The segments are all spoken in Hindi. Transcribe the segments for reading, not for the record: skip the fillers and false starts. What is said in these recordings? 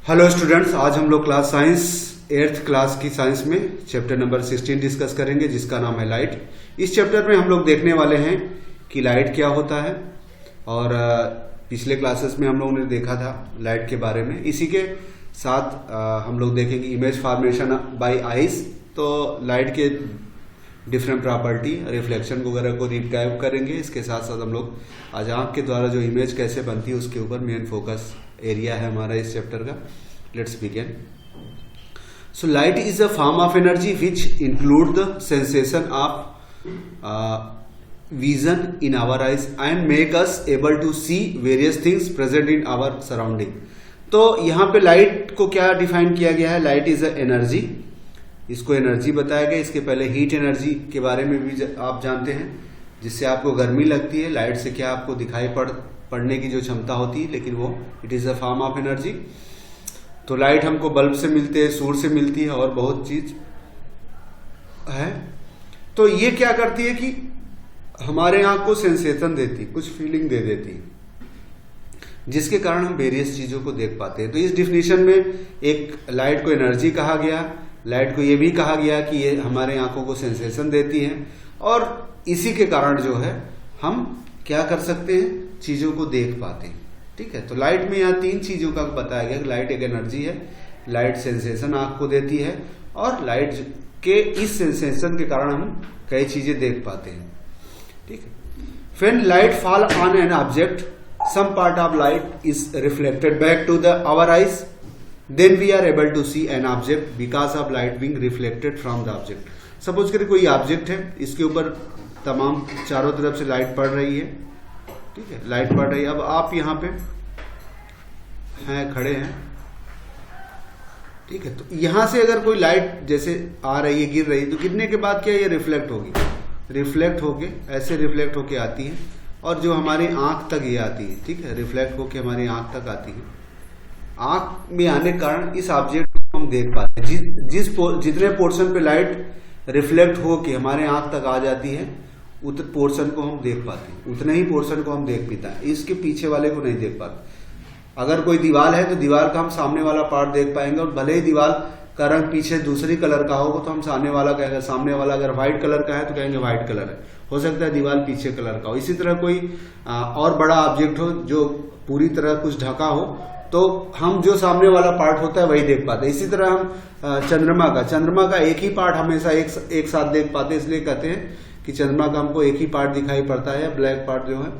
हेलो स्टूडेंट्स, आज हम लोग क्लास साइंस 8th क्लास की साइंस में चैप्टर नंबर 16 डिस्कस करेंगे, जिसका नाम है लाइट। इस चैप्टर में हम लोग देखने वाले हैं कि लाइट क्या होता है, और पिछले क्लासेस में हम लोगों ने देखा था लाइट के बारे में। इसी के साथ हम लोग देखेंगे इमेज फॉर्मेशन बाय आइज, तो लाइट के डिफरेंट प्रॉपर्टी, रिफ्लेक्शन वगैरह को रिक्राइब करेंगे। इसके साथ साथ हम लोग आज आंख के द्वारा जो इमेज कैसे बनती है उसके ऊपर मेन फोकस एरिया है हमारा इस चैप्टर का। Let's begin. So light is a form of energy which include the sensation of vision in our eyes and make us able to see various things present in our surrounding. तो यहाँ पे लाइट को क्या डिफाइन किया गया है? लाइट इज अ एनर्जी, इसको एनर्जी बताया गया। इसके पहले हीट एनर्जी के बारे में भी आप जानते हैं, जिससे आपको गर्मी लगती है। लाइट से क्या आपको दिखाई पड़ने की जो क्षमता होती है, लेकिन वो it is a form of energy. तो लाइट हमको बल्ब से मिलते हैं, सूर्य से मिलती है, और बहुत चीज है। तो ये क्या करती है कि हमारे आंख को सेंसेशन देती, कुछ फीलिंग दे देती, जिसके कारण हम वेरियस चीजों को देख पाते हैं। तो इस डिफिनेशन में एक लाइट को एनर्जी कहा गया, लाइट को ये भी कहा गया कि ये हमारे आंखों को सेंसेशन देती है, और इसी के कारण जो है हम क्या कर सकते हैं, चीजों को देख पाते हैं। ठीक है, तो लाइट में यहाँ 3 चीजों का बताया गया। लाइट एक एनर्जी है, लाइट सेंसेशन आंख को देती है, और लाइट के इस सेंसेशन के कारण हम कई चीजें देख पाते हैं। ठीक है, when light fall on an object, some part of light is reflected back to our eyes, then we are able to see an object because of light being reflected from the object. Suppose करिए कोई ऑब्जेक्ट है, इसके ऊपर तमाम चारों तरफ से लाइट पड़ रही है। ठीक है, लाइट पड़ रही है। अब आप यहाँ पे हैं, खड़े हैं। ठीक है, तो यहां से अगर कोई लाइट जैसे आ रही है, गिर रही है, तो गिरने के बाद क्या ये रिफ्लेक्ट होगी, रिफ्लेक्ट होके ऐसे रिफ्लेक्ट होके आती है, और जो हमारी आंख तक ये आती है। ठीक है, रिफ्लेक्ट होके हमारी आंख तक आती है। आंख में आने के कारण इस ऑब्जेक्ट को हम देख पाते हैं। जितने पोर्शन पे लाइट रिफ्लेक्ट होके हमारे आंख तक आ जाती है, उतने पोर्शन को हम देख पाते हैं, उतने ही पोर्शन को हम देख पाते हैं, इसके पीछे वाले को नहीं देख पाते। अगर कोई दीवार है तो दीवार का हम सामने वाला पार्ट देख पाएंगे, और भले ही दीवार का रंग पीछे दूसरी कलर का होगा तो हम सामने वाला अगर व्हाइट कलर का है तो कहेंगे व्हाइट कलर है। हो सकता है दीवार पीछे कलर का हो। इसी तरह कोई और बड़ा ऑब्जेक्ट हो जो पूरी तरह कुछ ढका हो, तो हम जो सामने वाला पार्ट होता है वही देख पाते हैं। इसी तरह हम चंद्रमा का एक ही पार्ट हमेशा एक साथ देख पाते हैं, इसलिए कहते हैं कि चंद्रमा का हमको एक ही पार्ट दिखाई पड़ता है, या ब्लैक पार्ट जो है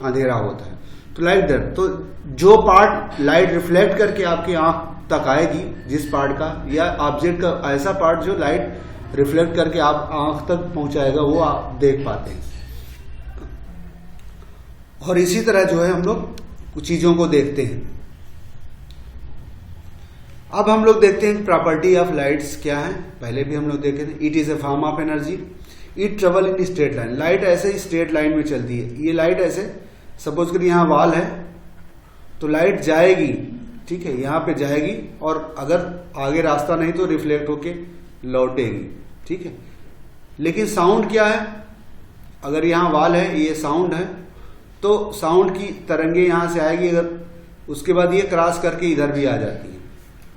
अंधेरा होता है। तो लाइक दैट, तो जो पार्ट लाइट रिफ्लेक्ट करके आपकी आंख तक आएगी, जिस पार्ट का या ऑब्जेक्ट का ऐसा पार्ट जो लाइट रिफ्लेक्ट करके आप आंख तक पहुंचाएगा, वो आप देख पाते हैं। और इसी तरह जो है हम लोग कुछ चीजों को देखते हैं। अब हम लोग देखते हैं प्रॉपर्टी ऑफ लाइट्स क्या है। पहले भी हम लोग देखे थे, it is A form of energy, it travel in straight line. Light ऐसे ही स्ट्रेट लाइन में चलती है। ये लाइट ऐसे, सपोज करिए यहाँ वॉल है तो लाइट जाएगी, ठीक है, यहाँ पे जाएगी, और अगर आगे रास्ता नहीं तो रिफ्लेक्ट होके लौटेगी। ठीक है, लेकिन साउंड क्या है? अगर यहाँ वॉल है, ये साउंड है, तो साउंड की तरंगे यहां से आएगी, अगर उसके बाद ये क्रॉस करके इधर भी आ जाती है।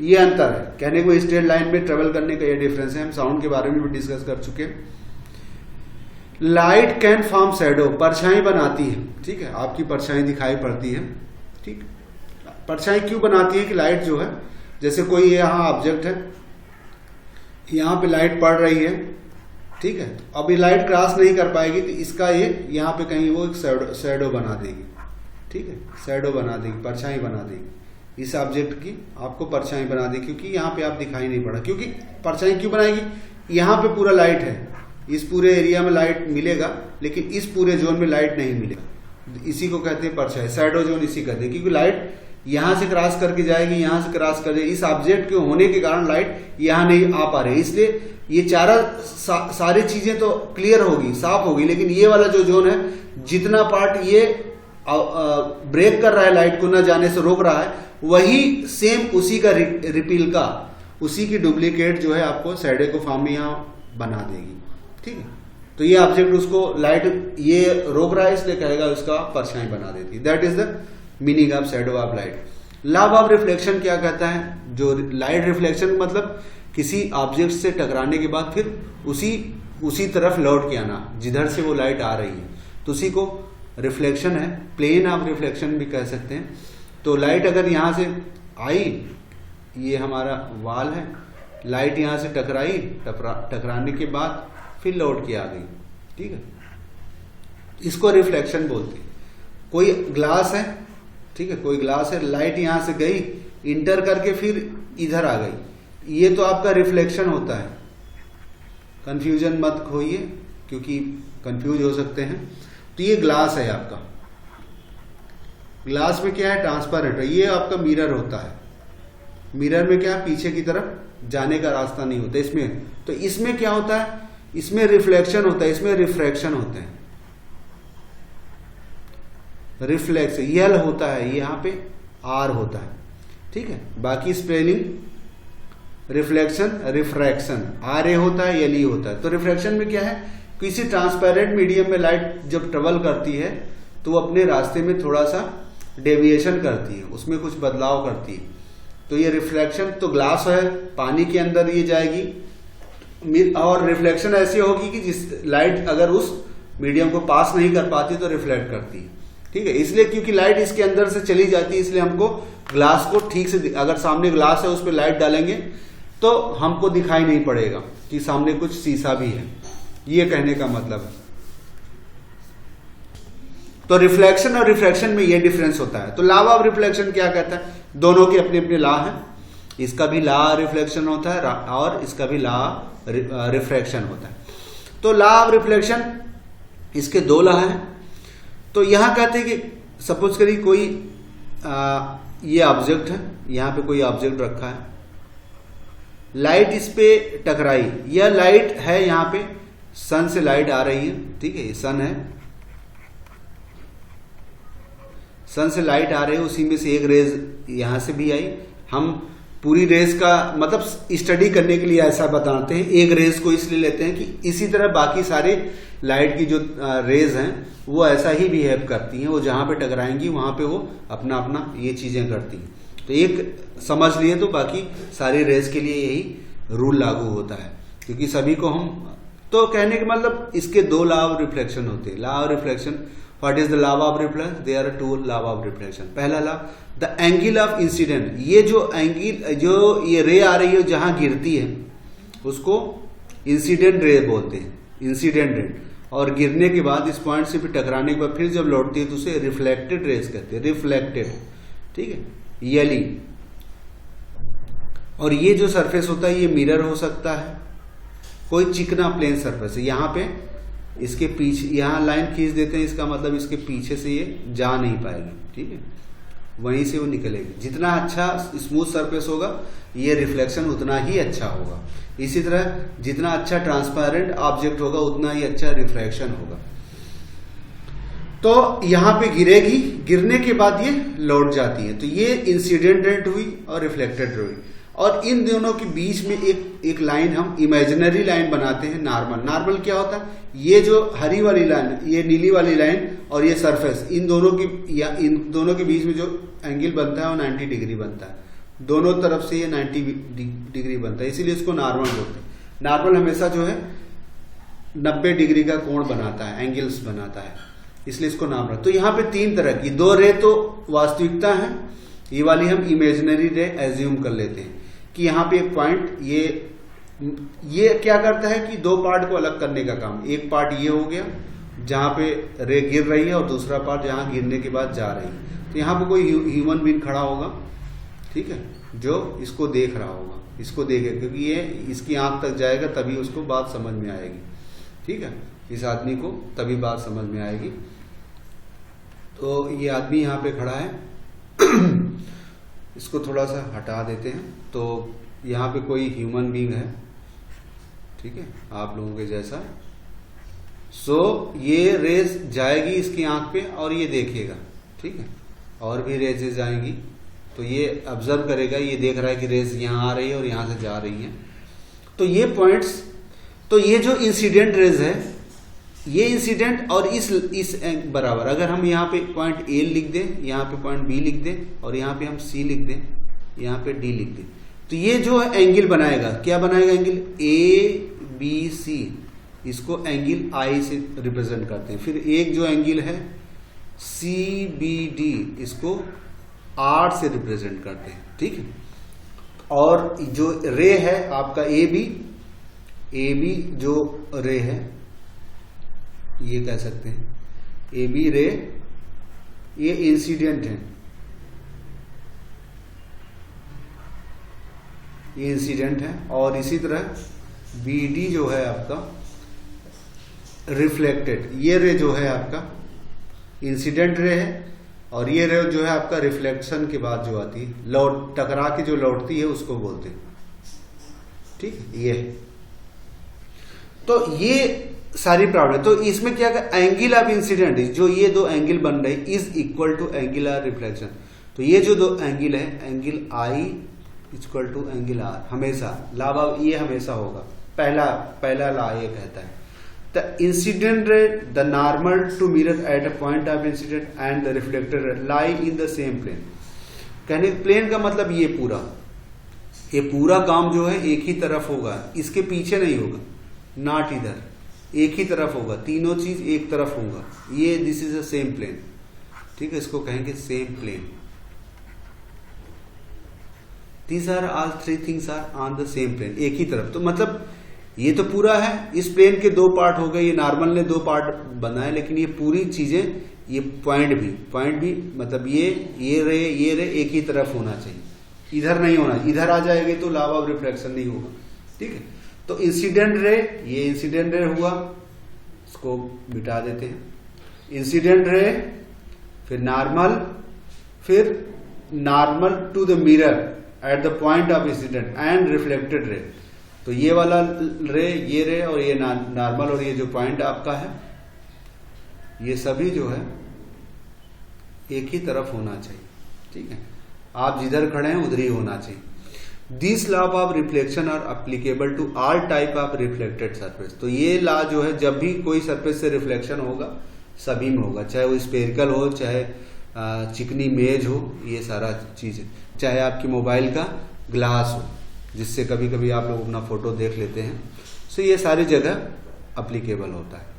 ये अंतर है, कहने को स्ट्रेट लाइन में ट्रेवल करने का ये डिफरेंस है। हम साउंड के बारे में भी डिस्कस कर चुके हैं। लाइट कैन फॉर्म शैडो, परछाई बनाती है। ठीक है, आपकी परछाई दिखाई पड़ती है। ठीक, परछाई क्यों बनाती है? कि लाइट जो है, जैसे कोई यहाँ ऑब्जेक्ट है, यहाँ पे लाइट पड़ रही है, ठीक है, अब ये लाइट क्रॉस नहीं कर पाएगी, तो इसका ये यहाँ पे कहीं वो एक शैडो बना देगी। ठीक है, शैडो बना देगी, परछाई बना देगी। इस ऑब्जेक्ट की आपको परछाई बना देगी, क्योंकि यहाँ पे आप दिखाई नहीं पड़ा। क्योंकि परछाई क्यों बनाएगी? यहाँ पे पूरा लाइट है, इस पूरे एरिया में लाइट मिलेगा, लेकिन इस पूरे जोन में लाइट नहीं मिलेगा। इसी को कहते हैं परछाई, शैडो जोन इसी कहते हैं। क्योंकि लाइट यहां से क्रॉस करके जाएगी, यहां से क्रॉस कर जाएगी, इस ऑब्जेक्ट के होने के कारण लाइट यहां नहीं आ पा रही। इसलिए ये सारी चीजें तो क्लियर होगी, साफ होगी, लेकिन ये वाला जो जोन है, जितना पार्ट ये ब्रेक कर रहा है, लाइट को न जाने से रोक रहा है, वही सेम उसी का रिपील का, उसी की डुप्लीकेट जो है आपको शैडो को फॉर्म में यहां बना देगी। ठीक है, तो ये ऑब्जेक्ट उसको लाइट ये रोक रहा है, इसलिए कहेगा उसका परछाई बना देती है। That is the meaning of shadow of light. Law of reflection क्या कहता है, जो लाइट रिफ्लेक्शन मतलब किसी ऑब्जेक्ट से टकराने के बाद फिर उसी तरफ लौट के आना जिधर से वो लाइट आ रही है, तो उसी को रिफ्लेक्शन है, प्लेन ऑफ रिफ्लेक्शन भी कह सकते हैं। तो लाइट अगर यहां से आई, ये हमारा वाल है, लाइट यहां से टकराई, टकराने के बाद फिर लौट के आ गई, ठीक है, इसको रिफ्लेक्शन बोलते हैं। कोई ग्लास है, ठीक है, कोई ग्लास है, लाइट यहां से गई, इंटर करके फिर इधर आ गई, ये तो आपका रिफ्लेक्शन होता है। कंफ्यूजन मत खोइए क्योंकि कंफ्यूज हो सकते हैं। तो ये ग्लास है आपका, ग्लास में क्या है, ट्रांसपेरेंट है, ये आपका मिरर होता है। मिरर में क्या है, पीछे की तरफ जाने का रास्ता नहीं होता इसमें। तो इसमें क्या होता है, इसमें रिफ्लेक्शन होता है, इसमें रिफ्रैक्शन होते हैं। रिफ्लेक्स यल होता है, यहां पे आर होता है, ठीक है। बाकी spelling reflection, refraction, R A होता है, यल ई होता है। तो रिफ्रैक्शन में क्या है, किसी ट्रांसपेरेंट मीडियम में लाइट जब ट्रेवल करती है तो वो अपने रास्ते में थोड़ा सा डेविएशन करती है, उसमें कुछ बदलाव करती है। तो ये रिफ्लेक्शन, तो ग्लास है, पानी के अंदर ये जाएगी, और रिफ्लेक्शन ऐसी होगी कि जिस लाइट अगर उस मीडियम को पास नहीं कर पाती तो रिफ्लेक्ट करती है, ठीक है। इसलिए क्योंकि लाइट इसके अंदर से चली जाती है, इसलिए हमको ग्लास को ठीक से, अगर सामने ग्लास है उस पर लाइट डालेंगे तो हमको दिखाई नहीं पड़ेगा कि सामने कुछ शीशा भी है, ये कहने का मतलब है। तो रिफ्लेक्शन और रिफ्रैक्शन में ये डिफरेंस होता है। तो लॉ ऑफ रिफ्लेक्शन क्या कहता है, दोनों के अपने अपने लॉ है, इसका भी लॉ रिफ्लेक्शन होता है और इसका भी लॉ रिफ्रैक्शन होता है। तो लॉ ऑफ रिफ्लेक्शन, इसके दो लॉ हैं। तो यहां कहते हैं कि सपोज करिए कोई ये ऑब्जेक्ट है, यहां पे कोई ऑब्जेक्ट रखा है, लाइट इस पे टकराई, यह लाइट है, यहां पे सन से लाइट आ रही है, ठीक है, ये सन है, सन से लाइट आ रही है, उसी में से एक रेज यहां से भी आई। हम पूरी रेज का मतलब स्टडी करने के लिए ऐसा बताते हैं, एक रेज को इसलिए लेते हैं कि इसी तरह बाकी सारे लाइट की जो रेज हैं वो ऐसा ही बिहेव करती हैं, वो जहां पे टकराएंगी वहां पे वो अपना अपना ये चीजें करती हैं। तो एक समझ लिए तो बाकी सारी रेज के लिए यही रूल लागू होता है, क्योंकि सभी को हम, तो कहने का मतलब इसके दो लॉ ऑफ रिफ्लेक्शन होते हैं। Law of reflection, what is the law of reflection, there are two law of reflection. पहला law, the angle of incident, ये जो एंगल, जो ये रे आ रही है जहां गिरती है उसको इंसिडेंट रे बोलते हैं, इंसिडेंट रे, और गिरने के बाद इस पॉइंट से भी टकराने के बाद फिर जब लौटती है तो उसे रिफ्लेक्टेड रेज कहते हैं, रिफ्लेक्टेड, ठीक है, यली। और ये जो सरफेस होता है ये मिरर हो सकता है, कोई चिकना प्लेन सरफेस है, यहां पे इसके पीछे, यहां लाइन खींच देते हैं, इसका मतलब इसके पीछे से ये जा नहीं पाएगी, ठीक है, वहीं से वो निकलेगी। जितना अच्छा स्मूथ सरफेस होगा ये रिफ्लेक्शन उतना ही अच्छा होगा। इसी तरह जितना अच्छा ट्रांसपेरेंट ऑब्जेक्ट होगा उतना ही अच्छा रिफ्रैक्शन होगा। तो यहां पे गिरेगी, गिरने के बाद ये लौट जाती है, तो ये इंसिडेंट हुई और रिफ्लेक्टेड हुई। और इन दोनों के बीच में एक लाइन हम इमेजिनरी लाइन बनाते हैं, नॉर्मल। नॉर्मल क्या होता है, ये जो हरी वाली लाइन, ये नीली वाली लाइन और ये सरफेस, इन दोनों के बीच में जो एंगल बनता है वो 90 डिग्री बनता है, दोनों तरफ से ये 90 डिग्री बनता है, इसीलिए इसको नॉर्मल बोलते हैं। नॉर्मल हमेशा जो है 90 डिग्री का कोण बनाता है, एंगल्स बनाता है, इसलिए इसको नॉर्मल। तो यहाँ पे तीन तरह की, दो रे तो वास्तविकता है, ये वाली हम इमेजिनरी रे एज्यूम कर लेते हैं कि यहाँ पे एक पॉइंट, ये क्या करता है कि दो पार्ट को अलग करने का काम। एक पार्ट ये हो गया जहां पे रे गिर रही है और दूसरा पार्ट जहां गिरने के बाद जा रही है। तो यहाँ पे कोई ह्यूमन बीइंग खड़ा होगा, ठीक है, जो इसको देख रहा होगा, इसको देखे, क्योंकि ये इसकी आंख तक जाएगा तभी उसको बात समझ में आएगी, ठीक है, इस आदमी को तभी बात समझ में आएगी। तो ये आदमी यहाँ पे खड़ा है इसको थोड़ा सा हटा देते हैं। तो यहाँ पे कोई ह्यूमन बीइंग है, ठीक है, आप लोगों के जैसा। सो ये रेज जाएगी इसकी आंख पे और ये देखेगा, ठीक है, और भी रेजेस जाएंगी, तो ये ऑब्जर्व करेगा, ये देख रहा है कि रेज यहाँ आ रही है और यहाँ से जा रही है। तो ये पॉइंट्स, तो ये जो इंसिडेंट रेज है ये इंसिडेंट और इस बराबर, अगर हम यहाँ पे पॉइंट ए लिख दें, यहाँ पे पॉइंट बी लिख दें और यहाँ पे हम सी लिख दें, यहाँ पे डी लिख दें, तो ये जो एंगल बनाएगा, क्या बनाएगा एंगल ए बी सी, इसको एंगल आई से रिप्रेजेंट करते हैं। फिर एक जो एंगल है सी बी डी, इसको आर से रिप्रेजेंट करते हैं, ठीक है। और जो रे है आपका ए बी जो रे है, ये कह सकते हैं ए बी रे, ये इंसिडेंट है, ये इंसिडेंट है। और इसी तरह बी डी जो है आपका रिफ्लेक्टेड, ये रे जो है आपका इंसिडेंट रे है, और ये रे जो है आपका रिफ्लेक्शन के बाद जो आती है, लौट टकरा के जो लौटती है उसको बोलते हैं, ठीक है। ये तो ये सारी प्रॉब्लम, तो इसमें क्या एंगल ऑफ इंसिडेंट, जो ये दो एंगल बन रहे is equal to angle of reflection. तो ये जो दो एंगल है, angle I equal to angle R, हमेशा लाभ ये हमेशा होगा। पहला ला ये कहता है the incident ray the normal to mirror at a point of incidence and the reflected ray lie in the same plane. कहने प्लेन का मतलब ये पूरा काम जो है एक ही तरफ होगा, इसके पीछे नहीं होगा, नॉट इधर, एक ही तरफ होगा, तीनों चीज एक तरफ होगा। ये this is a same plane, ठीक है, इसको कहेंगे same plane. These are all three things are on the same plane, एक ही तरफ। तो मतलब ये तो पूरा है, इस प्लेन के दो पार्ट हो गए, ये नॉर्मल ने दो पार्ट बनाए, लेकिन ये पूरी चीजें, ये पॉइंट भी मतलब ये रे एक ही तरफ होना चाहिए, इधर नहीं होना। इधर आ जाएगा तो लॉ ऑफ रिफ्लेक्शन नहीं होगा, ठीक है। तो इंसिडेंट रे, ये इंसिडेंट रे हुआ, इसको मिटा देते हैं। इंसिडेंट रे, फिर normal to the mirror at the point of incidence and reflected ray. तो ये वाला रे, ये रे और ये नॉर्मल और ये जो पॉइंट आपका है, ये सभी जो है एक ही तरफ होना चाहिए, ठीक है। आप जिधर खड़े हैं उधर ही होना चाहिए। This law of reflection are applicable to all type of reflected surface. तो ये लॉ जो है, जब भी कोई सरफेस से रिफ्लेक्शन होगा सभी में होगा, चाहे वो स्फेरिकल हो, चाहे चिकनी मेज हो, ये सारा चीज है, चाहे आपकी मोबाइल का ग्लास हो, जिससे कभी कभी आप लोग अपना फोटो देख लेते हैं, सो ये सारी जगह अप्लीकेबल होता है।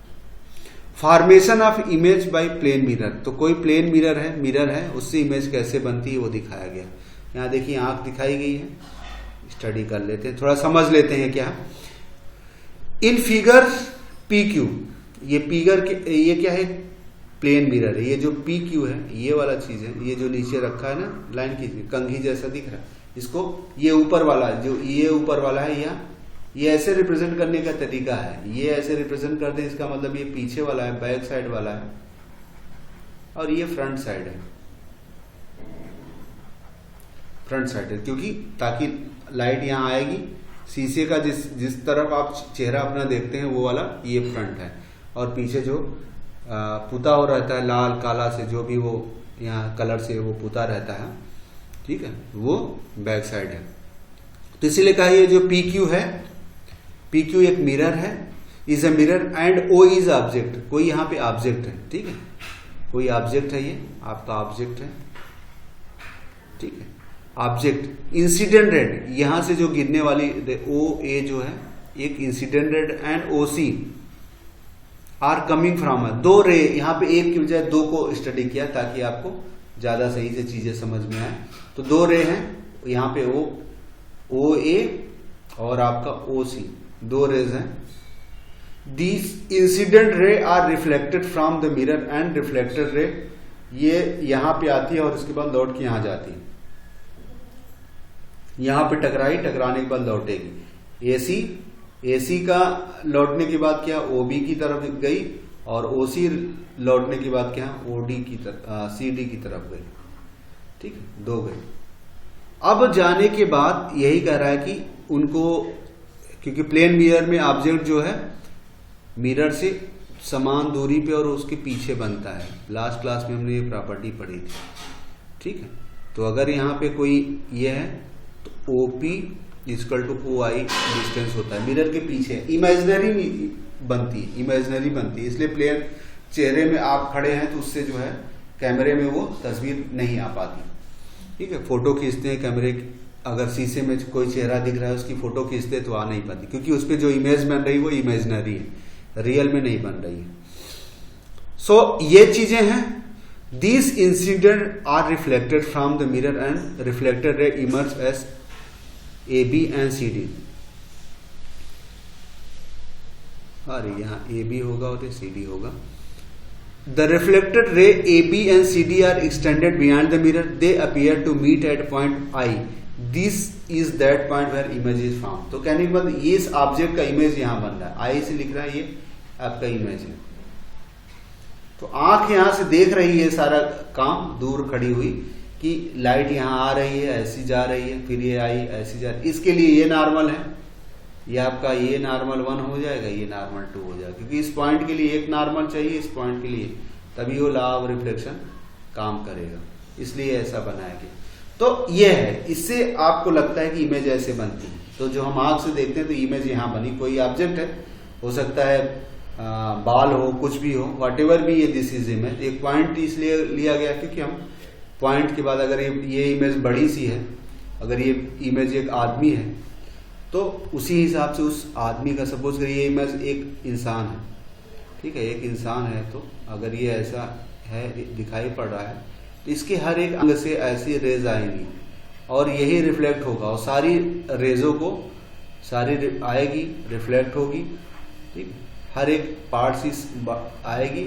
Formation of image by plane mirror. तो कोई प्लेन मिरर है, उससे इमेज कैसे बनती है वो दिखाया गया। यहाँ देखिए आंख दिखाई गई है, स्टडी कर लेते हैं, थोड़ा समझ लेते हैं क्या। इन फिगर पी क्यू, ये फिगर ये क्या है, प्लेन मिरर है। ये जो पी क्यू है, ये वाला चीज है, ये जो नीचे रखा है ना लाइन की कंघी जैसा दिख रहा है, इसको ये ऊपर वाला, जो ये ऊपर वाला है, ये ऐसे रिप्रेजेंट करने का तरीका है। ये ऐसे रिप्रेजेंट कर दे, इसका मतलब ये पीछे वाला है, बैक साइड वाला है, और ये फ्रंट साइड है। फ्रंट साइड है क्योंकि ताकि लाइट यहाँ आएगी, शीशे का जिस तरफ आप चेहरा अपना देखते हैं वो वाला ये फ्रंट है, और पीछे जो पुता हो रहता है लाल काला से, जो भी वो यहाँ कलर से वो पुता रहता है, ठीक है, वो बैक साइड है। तो इसीलिए कहा ये जो पी क्यू है, पी क्यू एक मिरर है, is a mirror and O is object. कोई यहाँ पे ऑब्जेक्ट है, ठीक है, कोई ऑब्जेक्ट है, ये आपका ऑब्जेक्ट है, ठीक है। ऑब्जेक्ट इंसिडेंट रेड, यहां से जो गिरने वाली ओ ए जो है एक incident ray and O C are coming from, दो रे, यहाँ पे एक की बजाय दो को स्टडी किया ताकि आपको ज्यादा सही से चीजें समझ में आए। तो दो रे हैं यहाँ पे, ओ ए और आपका ओ सी, दो रेज हैं। These incident ray are reflected from the mirror and reflected ray, ये यहां पे आती है और उसके बाद लौट के यहां जाती है, यहां पे टकराने के बाद लौटेगी। एसी का लौटने के बाद क्या ओबी की तरफ गई, और ओसी लौटने के बाद क्या ओडी की तरफ, सीडी की तरफ गई, ठीक है, दो गई। अब जाने के बाद यही कह रहा है कि उनको, क्योंकि प्लेन मिरर में ऑब्जेक्ट जो है मिरर से समान दूरी पे और उसके पीछे बनता है। लास्ट क्लास में हमने ये प्रॉपर्टी पढ़ी थी, ठीक है। तो अगर यहाँ पे कोई ये है तो ओपी इक्वल टू ओ आई डिस्टेंस होता है, मिरर के पीछे इमेजिनरी बनती है, इसलिए प्लेन चेहरे में आप खड़े हैं तो उससे जो है कैमरे में वो तस्वीर नहीं आ पाती। ठीक है, फोटो खींचते हैं कैमरे, अगर शीशे में कोई चेहरा दिख रहा है उसकी फोटो खींचते तो आ नहीं पाती, क्योंकि उस पर जो इमेज बन रही है वो इमेजिनरी है, रियल में नहीं बन रही है। सो ये चीजें हैं। These incident are reflected from the mirror and reflected ray emerge as A B and C D. अरे यहाँ ए बी होगा और सी डी होगा। The reflected ray AB and CD are extended beyond the mirror. They appear to meet at point I. This is that point where image is found. तो कहने के बाद ये इस ऑब्जेक्ट का इमेज यहाँ बन रहा है, I से लिख रहा है, ये आपका इमेज है। तो आंख यहाँ से देख रही है सारा काम दूर खड़ी हुई कि लाइट यहाँ आ रही है, ऐसी जा रही है, फिर ये आई ऐसी जा रही है। इसके लिए ये नॉर्मल है, ये आपका ये नॉर्मल 1 हो जाएगा, ये नॉर्मल 2 हो जाएगा, क्योंकि इस पॉइंट के लिए एक नॉर्मल चाहिए, इस पॉइंट के लिए, तभी वो लॉ ऑफ रिफ्लेक्शन काम करेगा, इसलिए ऐसा बनाया गया। तो ये है, इससे आपको लगता है कि इमेज ऐसे बनती है। तो जो हम आंख से देखते हैं तो इमेज यहाँ बनी, कोई ऑब्जेक्ट है, हो सकता है बाल हो, कुछ भी हो, वट एवर भी, ये दिस इज इमेज। एक पॉइंट इसलिए लिया गया क्योंकि हम पॉइंट के बाद अगर ये इमेज बड़ी सी है, अगर ये इमेज एक आदमी है तो उसी हिसाब से उस आदमी का, सपोज करिए ये इमेज एक इंसान है, ठीक है, एक इंसान है, तो अगर ये ऐसा है दिखाई पड़ रहा है तो इसके हर एक अंग से ऐसी रेज आएंगी और यही रिफ्लेक्ट होगा, और सारी रेजों को सारी आएगी, रिफ्लेक्ट होगी, ठीक है, हर एक पार्ट से आएगी,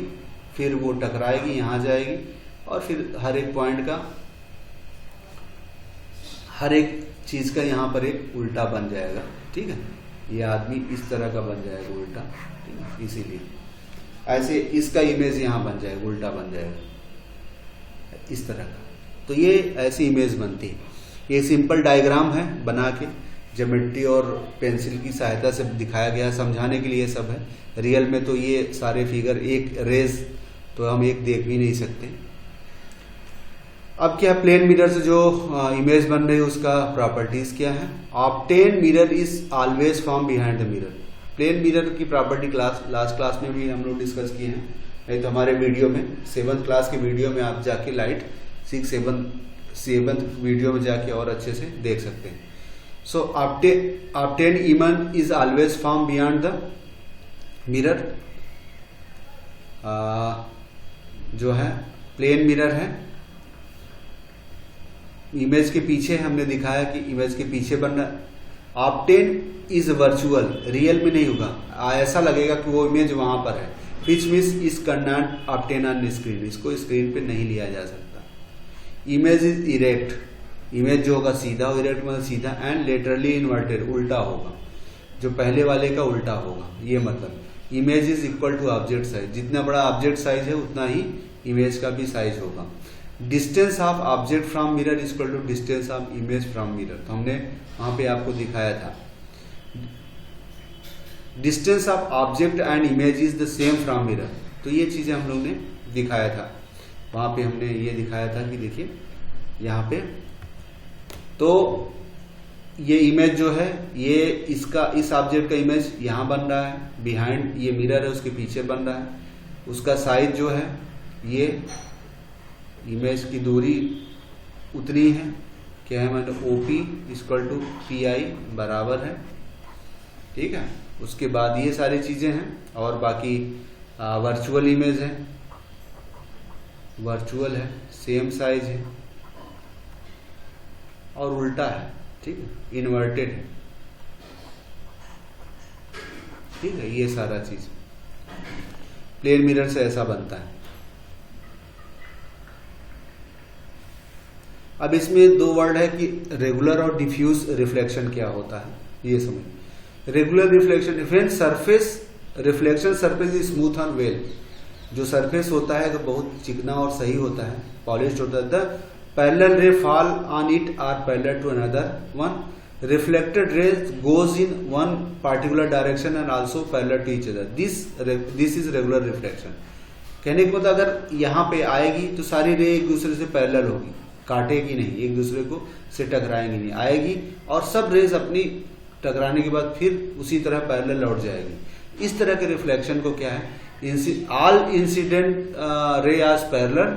फिर वो टकराएगी, यहाँ जाएगी, और फिर हर एक पॉइंट का, हर एक चीज का यहाँ पर एक उल्टा बन जाएगा। ठीक है, ये आदमी इस तरह का बन जाएगा उल्टा, ठीक है, इसीलिए ऐसे इसका इमेज यहाँ बन जाएगा, उल्टा बन जाएगा इस तरह का। तो ये ऐसी इमेज बनती है। ये सिंपल डायग्राम है, बना के ज्योमेट्री और पेंसिल की सहायता से दिखाया गया, समझाने के लिए सब है। रियल में तो ये सारे फिगर एक रेज तो हम एक देख भी नहीं सकते। अब क्या, प्लेन मिरर से जो इमेज बन रही है उसका प्रॉपर्टीज क्या है। Obtain mirror is always form behind the mirror. Plane mirror की प्रॉपर्टी लास्ट क्लास में भी हम लोग डिस्कस किए हैं, नहीं तो हमारे वीडियो में 7th क्लास के वीडियो में आप जाके लाइट 7th वीडियो में जाके और अच्छे से देख सकते हैं। So obtain image is always form behind the mirror. जो है प्लेन मिरर है, इमेज के पीछे हमने दिखाया कि इमेज के पीछे बनना। ऑब्टेन इज वर्चुअल, रियल में नहीं होगा, ऐसा लगेगा कि वो इमेज वहां पर है। Which means is can not obtain on screen, इसको स्क्रीन पे नहीं लिया जा सकता। इमेज इज इरेक्ट, इमेज जो होगा सीधा, इरेक्ट मतलब सीधा, एंड लेटरली इन्वर्टेड, उल्टा होगा, जो पहले वाले का उल्टा होगा। ये मतलब image is equal to object size, जितना बड़ा ऑब्जेक्ट साइज है उतना ही इमेज का भी साइज होगा। Distance of object from mirror is equal to distance of image from mirror, तो हमने वहां पे आपको दिखाया था। Distance of object and image is the same from mirror, तो ये चीजें हम लोग ने दिखाया था। वहां पे हमने ये दिखाया था कि देखिए यहाँ पे, तो ये इमेज जो है ये इसका, इस ऑब्जेक्ट का इमेज यहाँ बन रहा है, बिहाइंड ये मिरर है उसके पीछे बन रहा है। उसका साइज जो है, ये इमेज की दूरी उतनी है, क्या है मतलब OP इक्वल टू PI बराबर है। ठीक है, उसके बाद ये सारी चीजें हैं, और बाकी वर्चुअल इमेज है, वर्चुअल है, सेम साइज है, और उल्टा है, ठीक है, इन्वर्टेड है। ठीक है, ये सारा चीज प्लेन मिरर से ऐसा बनता है। अब इसमें 2 वर्ड है कि रेगुलर और डिफ्यूज रिफ्लेक्शन क्या होता है, ये समझ। Regular reflection, different surface reflection surface is smooth on well, जो सरफेस होता है तो बहुत चिकना और सही होता है, पॉलिश्ड होता है। The parallel ray fall on it are parallel to another one, reflected ray goes in one particular direction and also parallel to each other, this is regular reflection. कहने को मतलब अगर यहाँ पे आएगी तो सारी रे एक दूसरे से पैरेलल होगी, काटेगी नहीं, एक दूसरे को से टकराएंगी नहीं, आएगी और सब रेज अपनी टकराने के बाद फिर उसी तरह पैरेलल लौट जाएगी। इस तरह के रिफ्लेक्शन को क्या है, all incident ray are parallel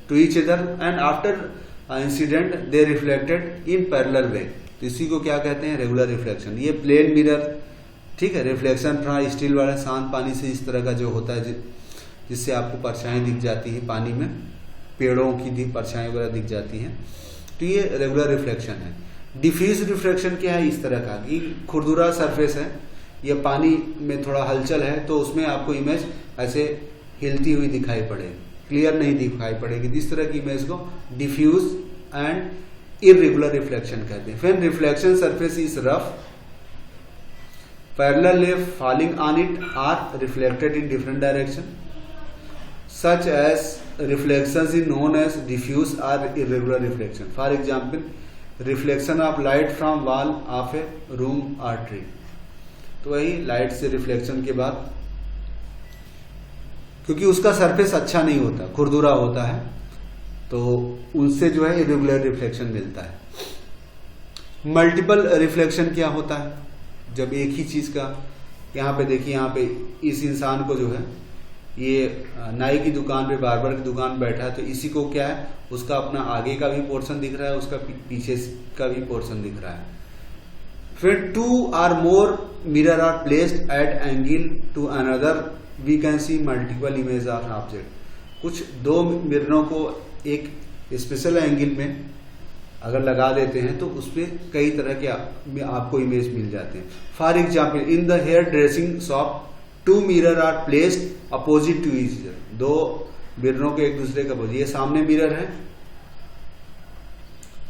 to each other and after incident they reflected in parallel way. तो इसी को क्या कहते हैं, रेगुलर रिफ्लेक्शन। ये प्लेन मिरर, ठीक है, रिफ्लेक्शन फ्रॉम स्टील वाला शांत पानी से इस तरह का जो होता है जिससे आपको परछाई दिख जाती है पानी में, पेड़ों की परछाई वगैरह दिख जाती हैं, तो ये रेगुलर रिफ्लेक्शन है। डिफ्यूज रिफ्लेक्शन क्या है, इस तरह का कि खुरदुरा सरफेस है या पानी में थोड़ा हलचल है तो उसमें आपको इमेज ऐसे हिलती हुई दिखाई पड़ेगी, क्लियर नहीं दिखाई पड़ेगी। इस तरह की इमेज को डिफ्यूज एंड इररेगुलर रिफ्लेक्शन कहते हैं। When reflection surface is rough, parallel ray falling on it are reflected in different direction, such as reflections is known as diffuse or irregular reflection. For example, reflection of light from wall of a room or tree. तो वही लाइट से रिफ्लेक्शन के बाद, क्योंकि उसका सरफेस अच्छा नहीं होता, खुरदुरा होता है, तो उनसे जो है इरेगुलर रिफ्लेक्शन मिलता है। मल्टीपल रिफ्लेक्शन क्या होता है, जब एक ही चीज का, यहाँ पे देखिए, यहाँ पे इस इंसान को जो है ये नाई की दुकान पे, बार्बर की दुकान बैठा है, तो इसी को क्या है, उसका अपना आगे का भी पोर्शन दिख रहा है, उसका पीछे का भी पोर्शन दिख रहा है। फिर 2 or more mirror are placed at angle to another, we can see multiple image of object। कुछ 2 मिररों को एक स्पेशल एंगल में अगर लगा देते हैं तो उसमें कई तरह के आपको इमेज मिल जाते हैं। For example, in the hair dressing shop 2 mirror are placed opposite to each other। 2 मिररों के एक दूसरे का अपोजिट, ये सामने मिरर है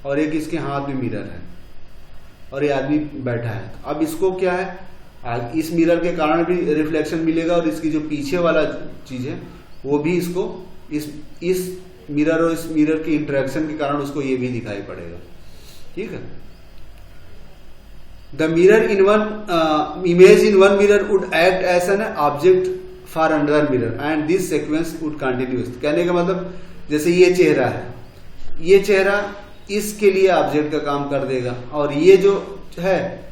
और एक इसके हाथ में मिरर है और ये आदमी बैठा है। अब इसको क्या है, इस मिरर के कारण भी रिफ्लेक्शन मिलेगा और इसकी जो पीछे वाला चीज है वो भी इसको इस मिरर और इस मिरर की इंटरेक्शन के कारण उसको ये भी दिखाई पड़ेगा, ठीक है। The mirror in one image in one mirror would act as an object for another mirror and this sequence would continue। कहने का मतलब, जैसे ये चेहरा है, ये चेहरा इसके लिए ऑब्जेक्ट का काम कर देगा और ये जो है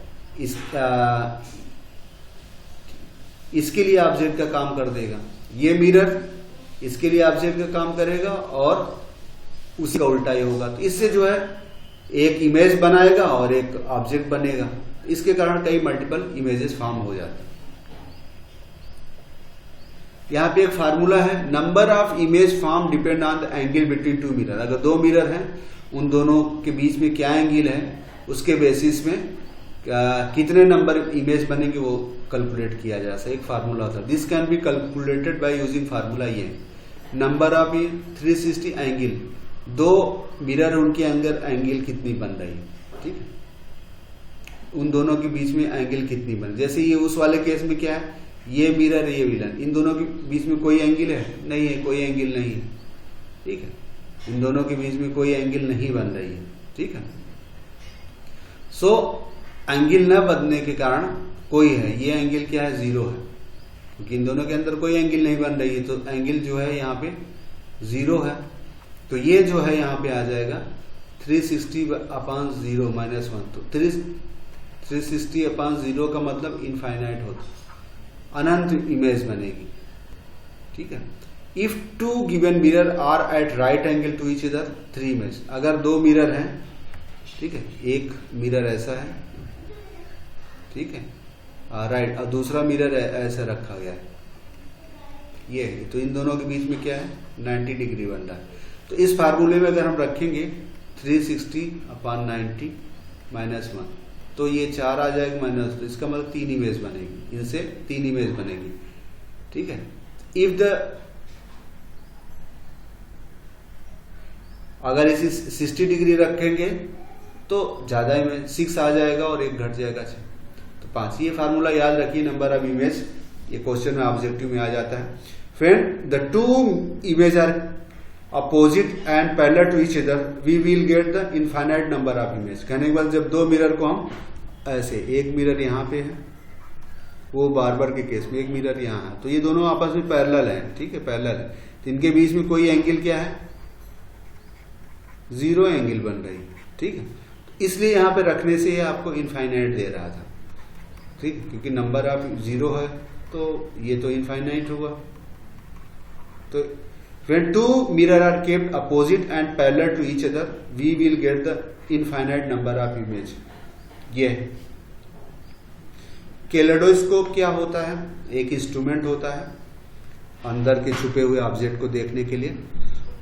इसके लिए ऑब्जेक्ट का काम कर देगा। ये मिरर इसके लिए ऑब्जेक्ट का काम करेगा और उसी का उल्टा ही होगा। तो इससे जो है एक इमेज बनाएगा और एक ऑब्जेक्ट बनेगा। इसके कारण कई मल्टीपल इमेजेस फॉर्म हो जाते हैं। यहां पे एक फार्मूला है, number of image form depend on the angle between 2 mirror. अगर 2 मिरर हैं, उन दोनों के बीच में क्या एंगल है, उसके बेसिस में कितने नंबर इमेज बनेंगे वो कैलकुलेट किया जा सकता है। एक फार्मूला होता है, this can be calculated by using formula ये नंबर ऑफ 360 एंगल। 2 मिरर उनके अंदर एंगल कितनी बन रही है, ठीक है, उन दोनों के बीच में एंगल कितनी बन। जैसे ये उस वाले केस में क्या है, ये मिरर ये मिरर, इन दोनों के बीच में कोई एंगल है नहीं है, कोई एंगल नहीं है, ठीक है, इन दोनों के बीच में कोई एंगल नहीं बन रही है, ठीक है। सो एंगल न बनने के कारण कोई है, ये एंगल क्या है, 0 है, क्योंकि इन दोनों के अंदर कोई एंगल नहीं बन रही है, तो एंगल जो है यहाँ पे 0 है। तो ये जो है यहाँ पे आ जाएगा 360/0 -1। तो 360/0 का मतलब इनफाइनाइट होता, अनंत इमेज बनेगी, ठीक है। If 2 given mirror are at right angle to each other 3 image. अगर 2 मिरर हैं, ठीक है, एक मिरर ऐसा है, ठीक है, राइट, और दूसरा मिरर ऐसा रखा गया है, ये है, तो इन दोनों के बीच में क्या है, 90 डिग्री बन रहा है। तो इस फार्मूले में अगर हम रखेंगे 360/90 -1, तो ये 4 आ जाएगा माइनस, तो इसका मतलब 3 इमेज बनेगी, इनसे 3 इमेज बनेगी, ठीक है। इफ द अगर इसी 60 डिग्री रखेंगे तो ज्यादा इमेज 6 आ जाएगा और एक घट जाएगा 6, तो 5। ये फार्मूला याद रखिए, नंबर ऑफ इमेज, ये क्वेश्चन में ऑब्जेक्टिव में आ जाता है। When the 2 images are opposite and parallel to each other, we will get the infinite number of images। कहने के बाद जब 2 मिरर को हम ऐसे, एक मिरर यहाँ पे है, वो बार्बर के केस में एक मिरर यहाँ है, तो ये दोनों आपस में पैरेलल है, ठीक है, पैरेलल है, तो इनके बीच में कोई एंगल क्या है, जीरो एंगल बन रही है, ठीक है। इसलिए यहाँ पे रखने से ये आपको इनफाइनाइट दे रहा था, ठीक, क्योंकि नंबर ऑफ जीरो है तो ये तो इनफाइनाइट होगा। तो when two mirror are kept opposite and parallel to each other we will get the infinite number of image। ये कैलेडोस्कोप क्या होता है? एक इंस्ट्रूमेंट होता है अंदर के छुपे हुए ऑब्जेक्ट को देखने के लिए।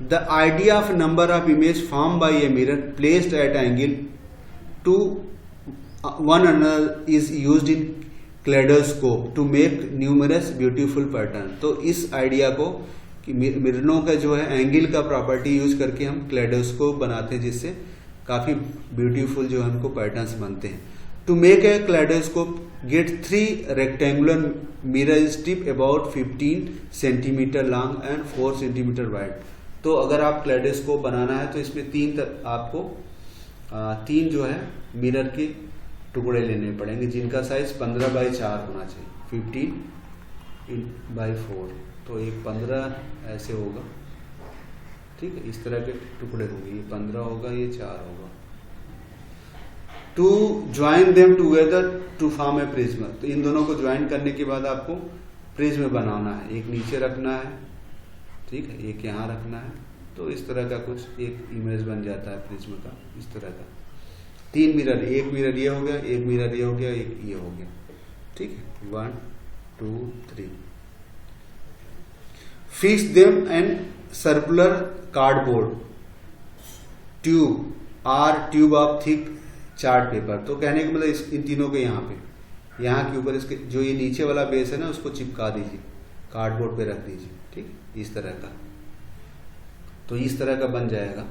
The idea of number of image form by a mirror placed at angle to one another is used in kaleidoscope to make numerous beautiful pattern. तो इस आइडिया को कि मिररों का जो है एंगल का प्रॉपर्टी यूज करके हम कैलेडोस्कोप बनाते हैं, जिससे काफी ब्यूटीफुल जो है हमको पैटर्न्स बनते हैं। To make a kaleidoscope get 3 rectangular mirror strip about 15 centimetre long and 4 centimetre wide. तो अगर आप कैलेडोस्कोप बनाना है तो इसमें आपको 3 जो है मिरर के टुकड़े लेने पड़ेंगे जिनका साइज 15 बाई 4 होना चाहिए, 15 बाई 4। तो एक 15 ऐसे होगा, ठीक है, इस तरह के टुकड़े होंगे, ये 15 होगा, ये 4 होगा। To join them together to form a prism. तो इन दोनों को ज्वाइन करने के बाद आपको प्रिज्म बनाना है। एक नीचे रखना है, ठीक है, एक यहाँ रखना है। तो इस तरह का कुछ एक इमेज बन जाता है प्रिज्म का, इस तरह का। 3 मिरर, एक मिरर ये हो गया, एक मिरर ये हो गया, एक ये हो गया, ठीक है। 1 2 3 fix them and circular cardboard tube or tube of thick chart paper. तो कहने का मतलब इन तीनों के यहाँ के ऊपर इसके जो ये नीचे वाला बेस है ना उसको चिपका दीजिए, कार्डबोर्ड पे रख दीजिए, ठीक, इस तरह का। तो इस तरह का बन जाएगा।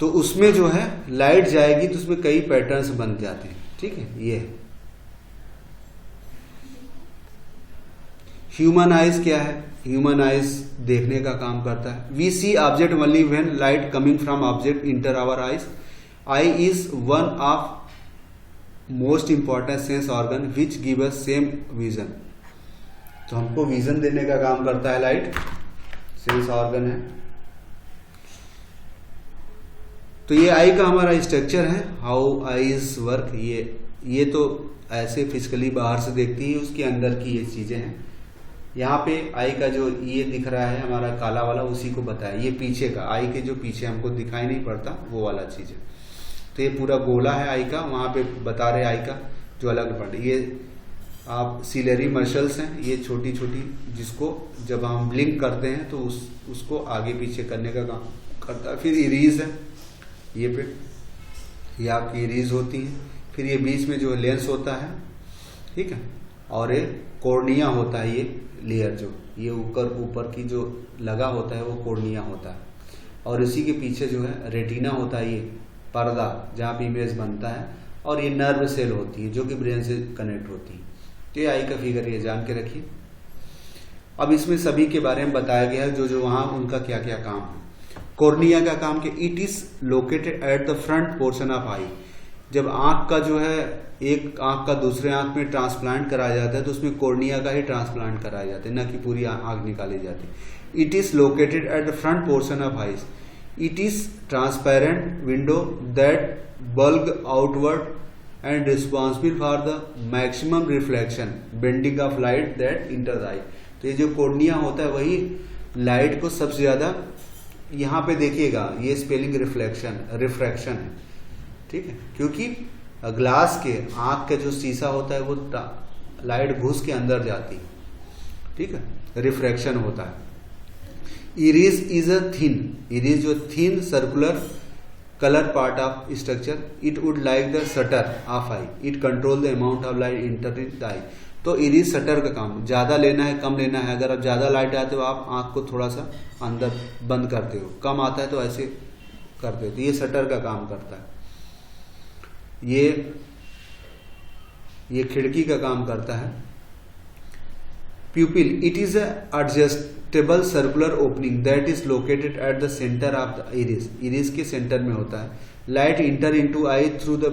तो उसमें जो है लाइट जाएगी तो उसमें कई पैटर्न्स बन जाते हैं, ठीक है। ये ह्यूमन आइज क्या है? ह्यूमन आइज देखने का काम करता है। We see object only when light coming from object enter our eyes. Eye is one of most important sense organ which give us same vision. तो हमको विजन देने का काम करता है लाइट, सेंस ऑर्गन है। तो ये आई का हमारा स्ट्रक्चर है, हाउ आईज वर्क। ये तो ऐसे फिजिकली बाहर से देखती है, उसके अंदर की ये चीजें हैं। यहाँ पे आई का जो ये दिख रहा है हमारा काला वाला, उसी को बताया। ये पीछे का आई के जो पीछे हमको दिखाई नहीं पड़ता वो वाला चीज है। तो ये पूरा गोला है आई का, वहां पे बता रहे आई का जो अलग पार्ट। ये आप सिलेरी मसल्स हैं, ये छोटी छोटी, जिसको जब हम ब्लिंक करते हैं तो उसको आगे पीछे करने का काम करता है। फिर इरीज है, ये पे ये आपकी इरीज होती है। फिर ये बीच में जो लेंस होता है, ठीक है, और ये कॉर्निया होता है। ये लेयर जो ये ऊपर की जो लगा होता है वो कॉर्निया होता है। और इसी के पीछे जो है रेटिना होता है, ये पर्दा जहाँ पे इमेज बनता है। और ये नर्व सेल होती है जो कि ब्रेन से कनेक्ट होती है। तो ये आई का फिगर ये जान के रखिए। अब इसमें सभी के बारे में बताया गया है जो जो वहाँ उनका क्या क्या काम है। कॉर्निया का काम कि it is located at the front portion of eye. जब आंख का जो है एक आंख का दूसरे आंख में ट्रांसप्लांट कराया जाता है तो उसमें कॉर्निया का ही ट्रांसप्लांट कराया जाता है, न कि पूरी आंख निकाली जाती है। It is located at the front portion of eyes. It is transparent window that bulge outward and responsible for the maximum reflection bending of light that enter the eye। तो ये जो कॉर्निया होता है वही लाइट को सबसे ज्यादा, यहाँ पे देखिएगा ये स्पेलिंग रिफ्रैक्शन है, ठीक है, क्योंकि ग्लास के आंख का जो शीशा होता है वो लाइट घुस के अंदर जाती है, ठीक है, रिफ्रैक्शन होता है। इरीज इज अ थिन, इरीज जो thin circular color part of structure, it would like the shutter of eye, it control the amount of light entering the eye। तो इरीज शटर का काम, ज्यादा लेना है कम लेना है। अगर आप ज्यादा लाइट आते हो आप आंख को थोड़ा सा अंदर बंद करते हो, कम आता है तो ऐसे करते हो। तो ये शटर का काम करता है। ये खिड़की का काम करता है। प्यूपिल, it is adjustable circular opening that is located at the centre of the iris. Iris के सेंटर में होता है। Light inter into I through the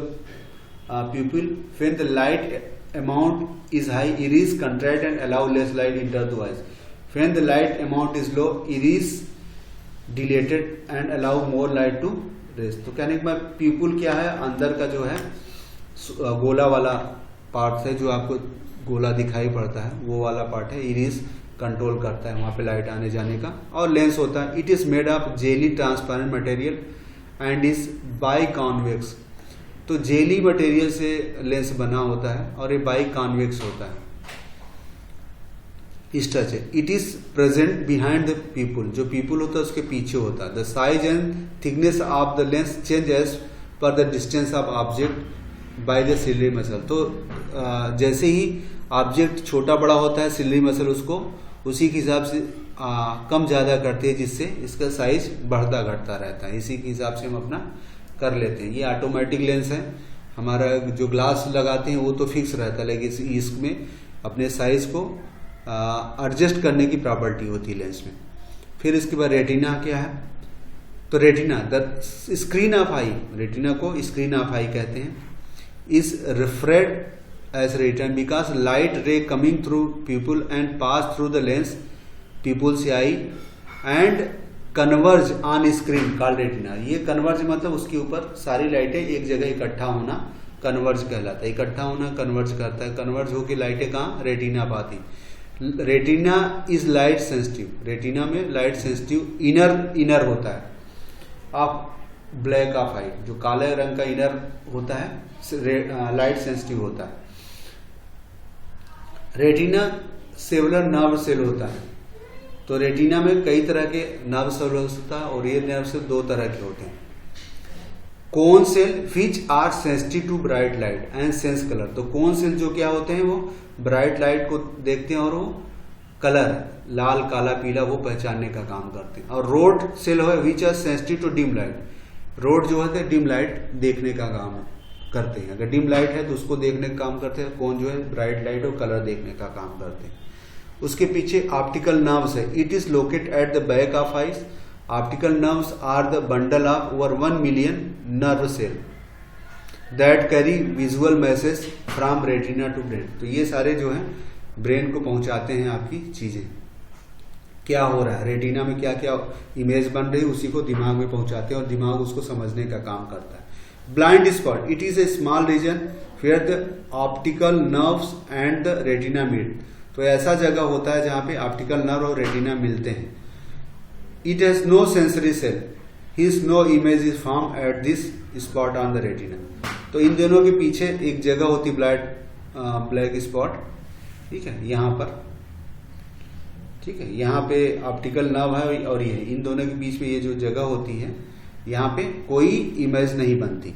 प्यूपिल when the light amount is high, iris contract and allow less light inter two eyes. When the light amount is low, iris dilated and allow more light to raise। तो कहने के बाद pupil क्या है, अंदर का जो है गोला वाला पार्ट है, जो आपको गोला दिखाई पड़ता है वो वाला पार्ट है, इरिस कंट्रोल करता है वहाँ पे लाइट आने जाने का। और लेंस होता है, it is made of jelly transparent material and is by convex. तो जेली मटेरियल से लेंस बना होता है और ये बाई कॉन्वेक्स होता है, इस टच है। It is present behind the pupil, जो पीपुल होता है उसके पीछे होता है। The size and thickness of the lens change as per the distance of object by the ciliary muscle. तो जैसे ही ऑब्जेक्ट छोटा बड़ा होता है, सिलरी मसल उसको उसी के हिसाब से कम ज़्यादा करते हैं, जिससे इसका साइज बढ़ता घटता रहता है। इसी के हिसाब से हम अपना कर लेते हैं। ये ऑटोमेटिक लेंस है, हमारा जो ग्लास लगाते हैं वो तो फिक्स रहता है, लेकिन इसमें अपने साइज को एडजस्ट करने की प्रॉपर्टी होती है लेंस में। फिर इसके बाद रेटिना क्या है, तो retina the screen of I, retina को स्क्रीन ऑफ आई कहते हैं, is refract as retina because light ray coming through pupil and pass through the lens pupil's eye and converge on screen called retina। ये converge मतलब उसके ऊपर सारी लाइटें एक जगह इकट्ठा होना converge कहलाता है। इकट्ठा होना converge करता है, converge होकर लाइटें कहाँ, रेटिना पाती। Retina is light sensitive, retina में लाइट सेंसिटिव इनर होता है आप ब्लैक ऑफ आई, जो काले रंग का इनर होता है लाइट सेंसिटिव होता है। रेटिना सेलुलर नर्व सेल होता है, तो रेटिना में कई तरह के नर्व सेल होता है और ये नर्व सेल दो तरह के होते हैं। Cone cell which are sensitive to bright light and sense colour. तो कोन सेल जो क्या होते हैं, वो ब्राइट लाइट को देखते हैं और वो कलर लाल काला पीला वो पहचानने का काम करते हैं। और रोड सेल है which are sensitive to dim light, rod जो होते हैं डिम लाइट देखने का काम करते हैं। अगर डिम लाइट है तो उसको देखने का काम करते हैं, कौन जो है ब्राइट लाइट और कलर देखने का काम करते हैं। उसके पीछे ऑप्टिकल नर्व्स है, it is located at the back of eyes. Optical nerves are the bundle of over 1 million nerve cell that carry visual message from retina to brain. तो ये सारे जो है ब्रेन को पहुंचाते हैं आपकी चीजें, क्या हो रहा है रेटिना में, क्या क्या इमेज बन रही है उसी को दिमाग में पहुंचाते हैं और दिमाग उसको समझने का काम करता है। Blind spot, it is a small region where the optical nerves and the retina meet. तो ऐसा जगह होता है जहां पे ऑप्टिकल नर्व और रेटिना मिलते हैं। It has no sensory cell, his no image is form at this spot on the retina. तो इन दोनों के पीछे एक जगह होती ब्लैक स्पॉट, ठीक है, यहाँ पर, ठीक है, यहाँ पे ऑप्टिकल नर्व है और ये इन दोनों के बीच में ये जो जगह होती है, यहाँ पे कोई इमेज नहीं बनती,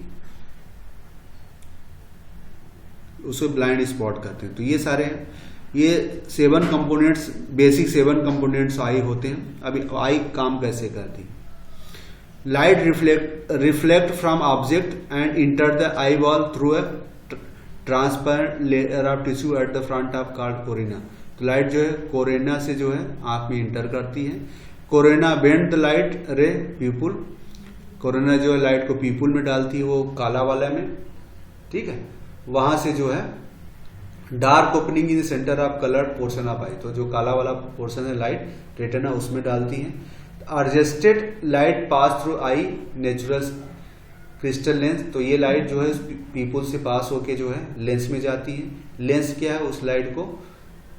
उसे ब्लाइंड स्पॉट कहते हैं। तो ये सारे हैं, ये 7 कंपोनेंट्स, बेसिक 7 कंपोनेंट्स आई होते हैं। अभी आई काम कैसे करती, light reflect from object and enter the eye ball through a transparent layer of tissue eight the front of called Corina. तो लाइट जो है कोरेना से जो है आंख में इंटर करती है। कोरेना बेंड द लाइट रे पीपुल, कोरोना जो है लाइट को पीपुल में डालती है, वो काला वाला में, ठीक है, वहां से जो है dark opening in centre of coloured portion of eye, तो जो काला वाला पोर्शन है लाइट रेटिना उसमें डालती है। एडजस्टेड लाइट पास थ्रू आई नेचुरल क्रिस्टल लेंस, तो ये लाइट जो है पीपुल से पास होके जो है लेंस में जाती है। लेंस क्या है, उस लाइट को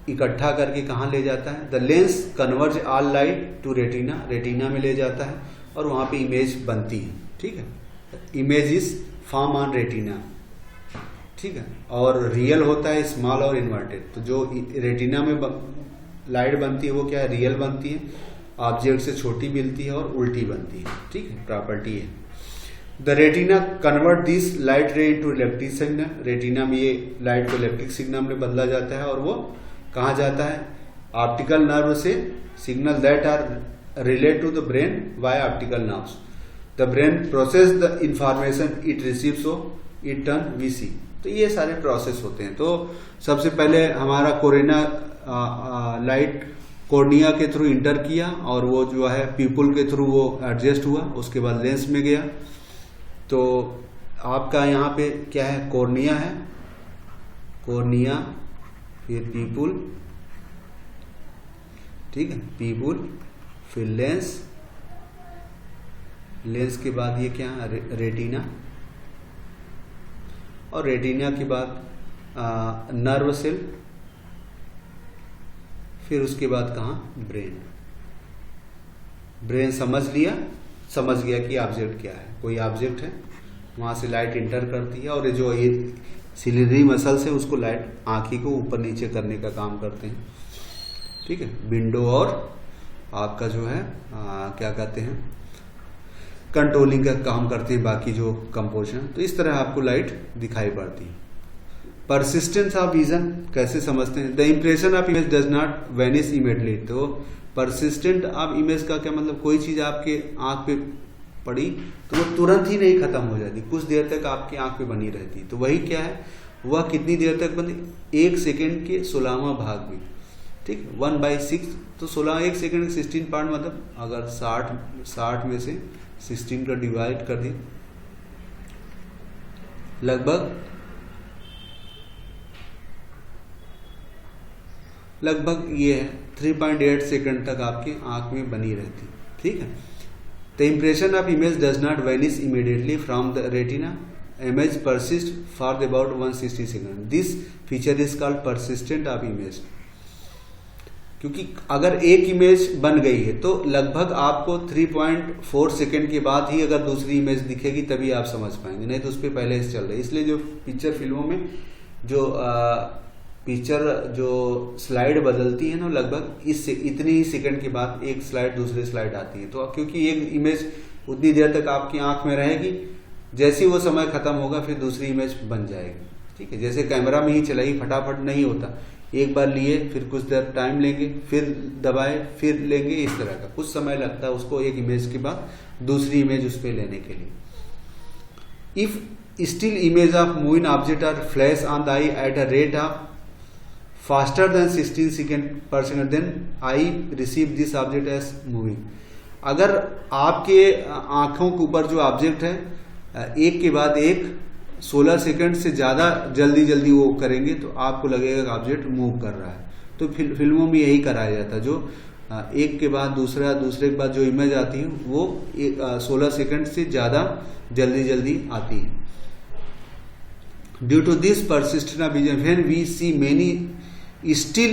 इकट्ठा करके कहाँ ले जाता है, the lens converge all light to retina, retina में ले जाता है और वहां पे इमेज बनती है, ठीक है, image is form on retina, ठीक है। और रियल होता है स्मॉल और इन्वर्टेड। तो जो रेटिना में लाइट बनती है वो क्या है, रियल बनती है, ऑब्जेक्ट से छोटी मिलती है और उल्टी बनती है, ठीक है, प्रॉपर्टी है। The retina convert this light रे इनटू इलेक्ट्रिक सिग्नल, रेटिना में ये लाइट को इलेक्ट्रिक सिग्नल में बदला जाता है और वो कहाँ जाता है, ऑप्टिकल नर्व से signal that are relate to the brain by optical nerves. The brain process the information it receives, so it turn we see. तो ये सारे प्रोसेस होते हैं। तो सबसे पहले हमारा कोरेना लाइट कॉर्निया के थ्रू इंटर किया और वो जो है पीपुल के थ्रू वो एडजस्ट हुआ, उसके बाद लेंस में गया। तो आपका यहाँ पे क्या है, कॉर्निया है, कॉर्निया, फिर पीपुल, ठीक है, पीपुल, फिर लेंस, लेंस के बाद ये क्या रेटिना, और रेटिना के बाद नर्व सेल, फिर उसके बाद कहाँ ब्रेन। ब्रेन समझ गया कि ऑब्जेक्ट क्या है, कोई ऑब्जेक्ट है, वहां से लाइट इंटर करती है, और ये जो ये सिलिंडरी मसल्स है उसको लाइट आंखी को ऊपर नीचे करने का काम करते हैं। ठीक है, विंडो और आपका जो है क्या कहते हैं कंट्रोलिंग का काम करते हैं बाकी जो कंपोजिशन। तो इस तरह आपको लाइट दिखाई पड़ती है। परसिस्टेंस ऑफ विजन कैसे समझते हैं? The impression of image does not vanish immediately. तो परसिस्टेंट ऑफ इमेज का क्या मतलब, कोई चीज आपके आंख पे पड़ी तो वो तुरंत ही नहीं खत्म हो जाती, कुछ देर तक आपकी आंख पे बनी रहती। तो वही क्या है, वह कितनी देर तक बनी, 1 सेकेंड के 16वां भाग में। ठीक, 1/6, तो 16 1 सेकेंड 16 पार्ट, मतलब अगर 60 में से 16 का डिवाइड कर दी, लगभग ये है 3.8 सेकंड तक आपकी आंख में बनी रहती। ठीक है, the impression of image does not vanish immediately from the retina, image persist for about 160 second. This feature is called persistent of image. क्योंकि अगर एक इमेज बन गई है तो लगभग आपको 3.4 सेकंड के बाद ही अगर दूसरी इमेज दिखेगी तभी आप समझ पाएंगे, नहीं तो उस पर पहले से चल रही है। इसलिए जो पिक्चर फिल्मों में जो पिक्चर जो स्लाइड बदलती है ना, लगभग इससे इतनी ही सेकंड के बाद एक स्लाइड दूसरी स्लाइड आती है। तो क्योंकि एक इमेज उतनी देर तक आपकी आंख में रहेगी, जैसे ही वो समय खत्म होगा फिर दूसरी इमेज बन जाएगी। ठीक है, जैसे कैमरा में ही चलाइए, फटाफट नहीं होता, एक बार लिए फिर कुछ देर टाइम लेंगे, फिर दबाए फिर लेंगे, इस तरह का कुछ समय लगता है उसको एक इमेज के बाद दूसरी इमेज उस पर लेने के लिए। If still image of moving object are flash on the eye at a rate of faster than 16 second per second, then I receive this object as moving। अगर आपके आंखों के ऊपर जो ऑब्जेक्ट है एक के बाद एक 16 सेकंड से ज्यादा जल्दी वो करेंगे तो आपको लगेगा कि ऑब्जेक्ट मूव कर रहा है। तो फिल्मों में यही कराया जाता है, जो एक के बाद दूसरे के बाद जो इमेज आती है वो 16 सेकंड से ज्यादा जल्दी आती है। Due to this persistent of vision, when we see many still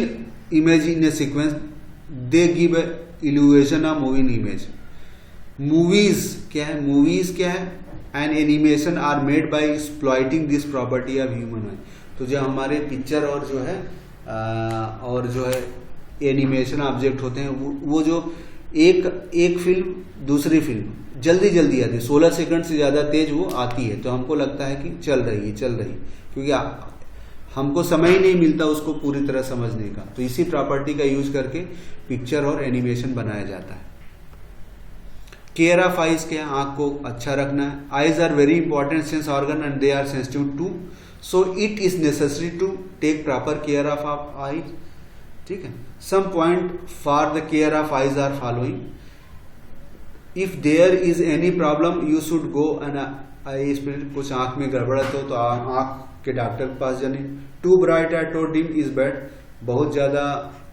image in a sequence, they give a illusion of moving image। movies क्या है and animation are made by exploiting this property of human eye। तो जो हमारे पिक्चर और जो है एनिमेशन ऑब्जेक्ट होते हैं वो जो एक फिल्म दूसरी फिल्म जल्दी आती है, 16 सेकंड से ज्यादा तेज वो आती है, तो हमको लगता है कि चल रही क्योंकि हमको समय ही नहीं मिलता उसको पूरी तरह समझने का। तो इसी प्रॉपर्टी का यूज करके पिक्चर और एनिमेशन बनाया जाता है। केयर ऑफ आईज क्या, आंख को अच्छा रखना है। Eyes are very important sense organ and they are sensitive to, so it is necessary to take proper care of eyes. ठीक है, some point for the care of eyes are following. If there is any problem you should go an eye specialist. कुछ आंख में गड़बड़ है तो आंख के डॉक्टर के पास जाने। टू ब्राइट और टू डिम इज बैड, बहुत ज्यादा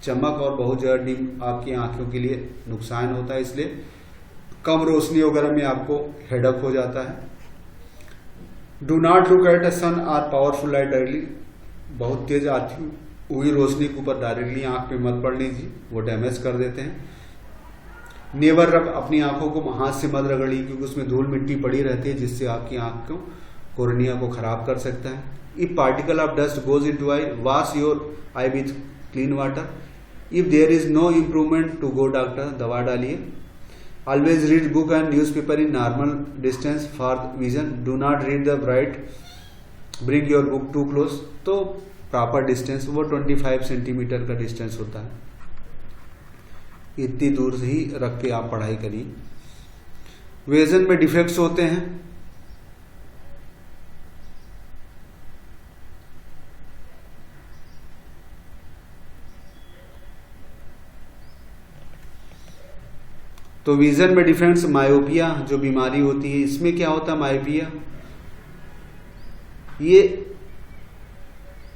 चमक और बहुत ज्यादा डिम आपकी आंखों के लिए नुकसान होता है, इसलिए कम रोशनी वगैरह में आपको हेडक हो जाता है। Do not look at a sun और पावरफुल लाइट डायरेक्टली, बहुत तेज आती हुई रोशनी के ऊपर डायरेक्टली आंख पे मत पड़ लीजिए, वो डैमेज कर देते हैं। नेवर रब, अपनी आंखों को हाथ से मत रगड़िए क्योंकि उसमें धूल मिट्टी पड़ी रहती है जिससे आपकी आंख को कोर्निया को खराब कर सकता है। If particle of dust goes into eye, wash your eye with clean water। If there is no improvement to go doctor, दवा डालिए। Always read book and newspaper in normal distance for vision। Do not read the bright, bring your book too close। तो प्रॉपर डिस्टेंस वो 25 सेंटीमीटर का डिस्टेंस होता है, इतनी दूर से ही रख के आप पढ़ाई करिए। विजन में डिफेक्ट्स होते हैं, तो विजन में डिफरेंस, मायोपिया जो बीमारी होती है, इसमें क्या होता है मायोपिया, ये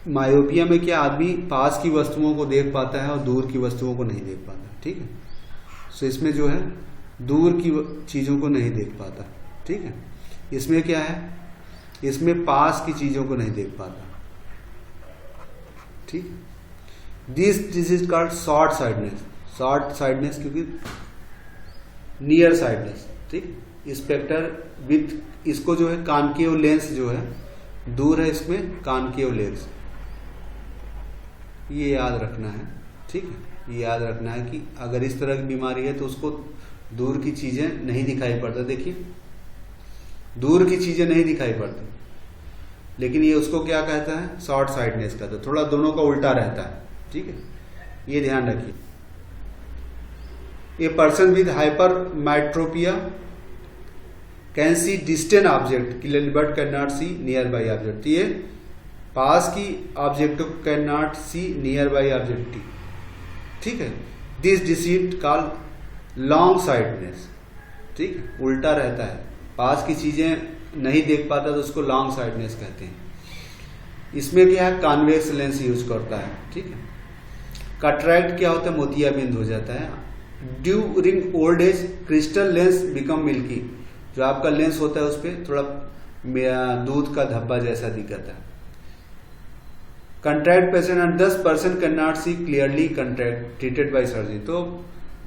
मायोपिया में क्या आदमी पास की वस्तुओं को देख पाता है और दूर की वस्तुओं को नहीं देख पाता। ठीक है, सो इसमें जो है दूर की चीजों को नहीं देख पाता। ठीक है, इसमें क्या है, इसमें पास की चीजों को नहीं देख पाता। ठीक, this is called short sightedness. Short sightedness क्योंकि नियर साइडनेस। ठीक, स्पेक्टर विथ, इसको जो है कॉनकेव लेंस जो है दूर है, इसमें कॉनकेव लेंस, ये याद रखना है। ठीक है, ये याद रखना है कि अगर इस तरह की बीमारी है तो उसको दूर की चीजें नहीं दिखाई पड़ता। देखिए, दूर की चीजें नहीं दिखाई पड़ती, लेकिन ये उसको क्या कहता है, शॉर्ट साइडनेस कहता है। थोड़ा दोनों का उल्टा रहता है। ठीक है, ये ध्यान रखिए। A person with hypermetropia can see distant object clearly but can not see near by object. ये पास की ऑब्जेक्ट को can not see near by object. ठीक है, this disease called long sightedness. ठीक है, उल्टा रहता है, पास की चीजें नहीं देख पाता तो उसको लॉन्ग साइडनेस कहते हैं। इसमें क्या है, कॉन्वेक्स लेंस यूज करता है। ठीक है, कैटरैक्ट क्या होता है, मोतियाबिंद हो जाता है। During old age crystal lens become milky, जो आपका लेंस होता है उस पर थोड़ा दूध का धब्बा जैसा दिखता है। Contract patient and 10% can not see clearly contract treated by surgery.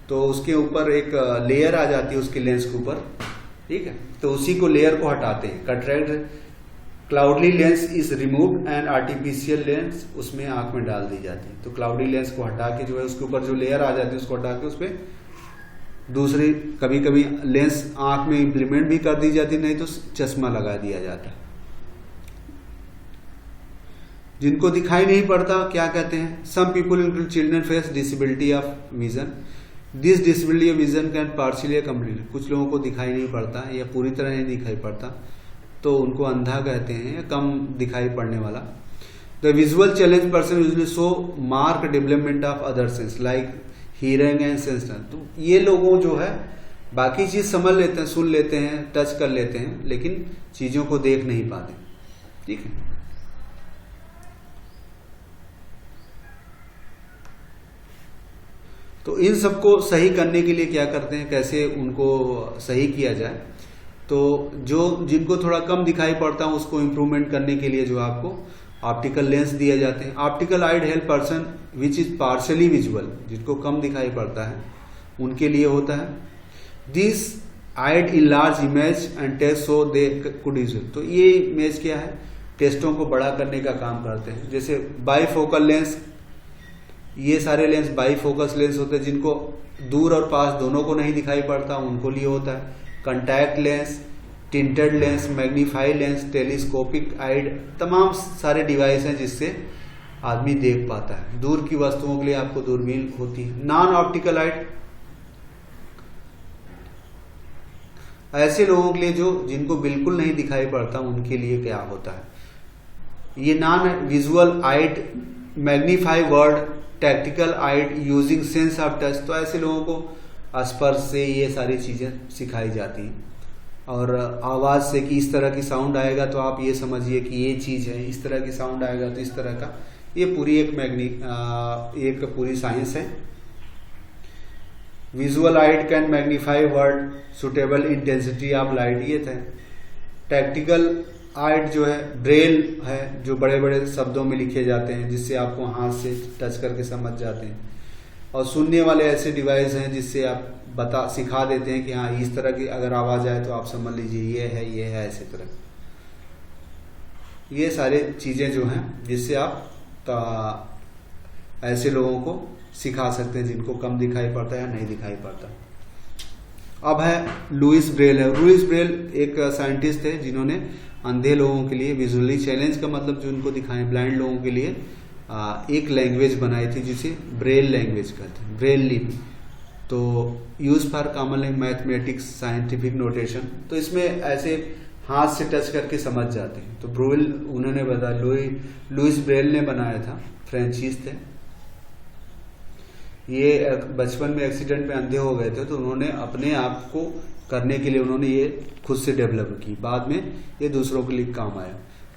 तो उसके ऊपर एक लेयर आ जाती है उसके लेंस के ऊपर। ठीक है, तो उसी को लेयर को हटाते हैं। Contract cloudy lens is removed and artificial lens उसमें आंख में डाल दी जाती है। तो क्लाउडी लेंस को हटा के जो है उसके ऊपर जो लेयर आ जाती है उसको हटा के उस पर दूसरी, कभी कभी लेंस आंख में इंप्लीमेंट भी कर दी जाती, नहीं तो चश्मा लगा दिया जाता है। जिनको दिखाई नहीं पड़ता क्या कहते हैं, some people include children face disability of vision. This disability of vision can partially completely, कुछ लोगों को दिखाई नहीं पड़ता या पूरी तरह नहीं दिखाई पड़ता तो उनको अंधा कहते हैं या कम दिखाई पड़ने वाला। The visual challenge person usually show mark development of other sense like hearing and sense. तो ये लोगों जो है बाकी चीज समझ लेते हैं, सुन लेते हैं, टच कर लेते हैं, लेकिन चीजों को देख नहीं पाते। ठीक है, तो इन सबको सही करने के लिए क्या करते हैं, कैसे उनको सही किया जाए। तो जो जिनको थोड़ा कम दिखाई पड़ता है उसको इम्प्रूवमेंट करने के लिए जो आपको ऑप्टिकल लेंस दिए जाते हैं। Optical aid help person which is partially visual, जिनको कम दिखाई पड़ता है उनके लिए होता है। This aid enlarge image and test so they could use. तो ये इमेज क्या है, टेस्टों को बड़ा करने का काम करते हैं। जैसे बाईफोकल लेंस, ये सारे लेंस बाईफोकस लेंस होते हैं, जिनको दूर और पास दोनों को नहीं दिखाई पड़ता उनको लिए होता है। Contact lens, tinted lens, magnify lens, telescopic aid, तमाम सारे डिवाइस हैं जिससे आदमी देख पाता है। दूर की वस्तुओं के लिए आपको दूरबीन होती है। नॉन ऑप्टिकल आइड ऐसे लोगों के लिए जो जिनको बिल्कुल नहीं दिखाई पड़ता उनके लिए क्या होता है। ये non visual aid magnify word tactical aid using sense of touch. तो ऐसे लोगों को स्पर्श से ये सारी चीजें सिखाई जाती हैं। और आवाज से कि इस तरह की साउंड आएगा तो आप ये समझिए कि ये चीज है, इस तरह की साउंड आएगा तो इस तरह का, ये पूरी एक पूरी साइंस है। Visual aid can magnify word suitable intensity of light, ये थे। टैक्टिकल आइड जो है ब्रेल है, जो बड़े बड़े शब्दों में लिखे जाते हैं जिससे आपको हाथ से टच करके समझ जाते हैं। और सुनने वाले ऐसे डिवाइस हैं जिससे आप सिखा देते हैं कि हाँ इस तरह की अगर आवाज आए तो आप समझ लीजिए ये है ऐसे तरह। ये सारे चीजें जो हैं जिससे आप ऐसे लोगों को सिखा सकते हैं जिनको कम दिखाई पड़ता है या नहीं दिखाई पड़ता। अब है लुइस ब्रेल है। लुइस ब्रेल एक साइंटिस्ट थे जिन्होंने अंधे लोगों के लिए विजुअली चैलेंज का मतलब जो उनको दिखाएं, ब्लाइंड लोगों के लिए एक लैंग्वेज बनाई थी जिसे ब्रेल लैंग्वेज कहते हैं, ब्रेल लिपि। तो use for common mathematics scientific notation. तो इसमें ऐसे हाथ से टच करके समझ जाते हैं। तो ब्रेल उन्होंने बताया, लुइस ब्रेल ने बनाया था, फ्रेंचीज थे। ये बचपन में एक्सीडेंट में अंधे हो गए थे तो उन्होंने अपने आप को करने के लिए उन्होंने ये खुद से डेवलप की। बाद में ये दूसरों के लिए काम आया।